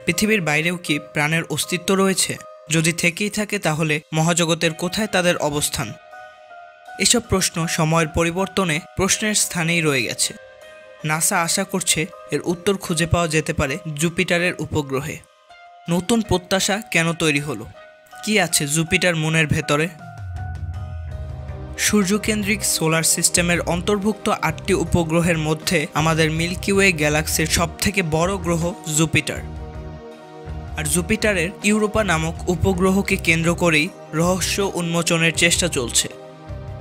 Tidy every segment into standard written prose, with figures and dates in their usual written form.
পৃথিবীর বাইরেও কি প্রাণের অস্তিত্ব রয়েছে? যদি থেকেই থাকে তাহলে মহাজগতের কোথায় তাদের অবস্থান? এসব প্রশ্ন সময়ের পরিবর্তনে প্রশ্নের স্থানেই রয়ে গেছে। নাসা আশা করছে এর উত্তর খুঁজে পাওয়া যেতে পারে জুপিটারের উপগ্রহে। নতুন প্রত্যাশা কেন তৈরি হলো? কি আছে জুপিটার মুনের ভেতরে? সূর্যকেন্দ্রিক সোলার সিস্টেমের অন্তর্ভুক্ত 8টি উপগ্রহের মধ্যে আমাদের মিল্কি ওয়ে গ্যালাক্সির সবথেকে বড় গ্রহ জুপিটার। আর জুপিটারের ইউরোপা নামক উপগ্রহকে কেন্দ্র করেই রহস্য উন্মোচনের চেষ্টা চলছে।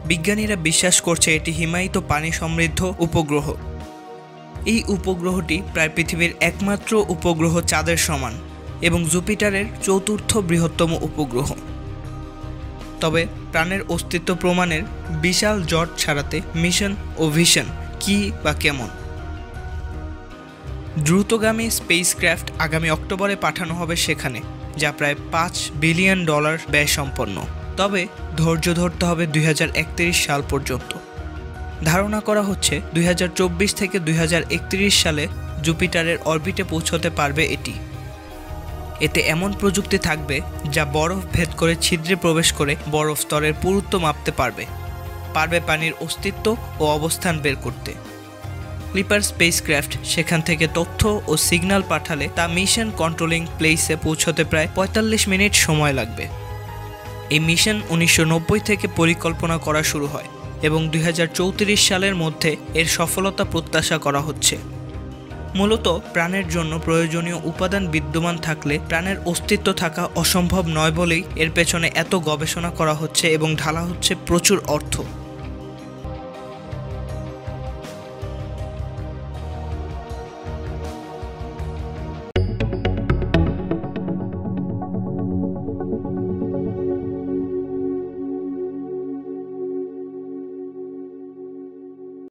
বিজ্ঞানীরা বিশ্বাস করছে এটি হিমায়িত পানি সমৃদ্ধ উপগ্রহ। এই উপগ্রহটি প্রায় পৃথিবীর একমাত্র উপগ্রহ চাঁদের সমান এবং জুপিটারের চতুর্থ বৃহত্তম উপগ্রহ। তবে প্রাণের অস্তিত্ব প্রমাণের বিশাল জট ছাড়াতে মিশন ও ভিশন কি বা কেমন? দ্রুতগামী স্পেসক্রাফট আগামী অক্টোবরে পাঠানো হবে সেখানে, যা প্রায় $5 বিলিয়ন ব্যয়সম্পন্ন। তবে ধৈর্য ধরতে হবে 2031 সাল পর্যন্ত। ধারণা করা হচ্ছে 2024 থেকে 2031 সালে জুপিটারের অরবিটে পৌঁছতে পারবে এটি। এতে এমন প্রযুক্তি থাকবে যা বরফ ভেদ করে ছিদ্রে প্রবেশ করে বরফ স্তরের পুরুত্ব মাপতে পারবে পানির অস্তিত্ব ও অবস্থান বের করতে। ক্লিপার স্পেসক্রাফট সেখান থেকে তথ্য ও সিগন্যাল পাঠালে তা মিশন কন্ট্রোলিং প্লেসে পৌঁছতে প্রায় 45 মিনিট সময় লাগবে। এই মিশন 1990 থেকে পরিকল্পনা করা শুরু হয় এবং 2034 সালের মধ্যে এর সফলতা প্রত্যাশা করা হচ্ছে। মূলত প্রাণের জন্য প্রয়োজনীয় উপাদান বিদ্যমান থাকলে প্রাণের অস্তিত্ব থাকা অসম্ভব নয় বলেই এর পেছনে এত গবেষণা করা হচ্ছে এবং ঢালা হচ্ছে প্রচুর অর্থ।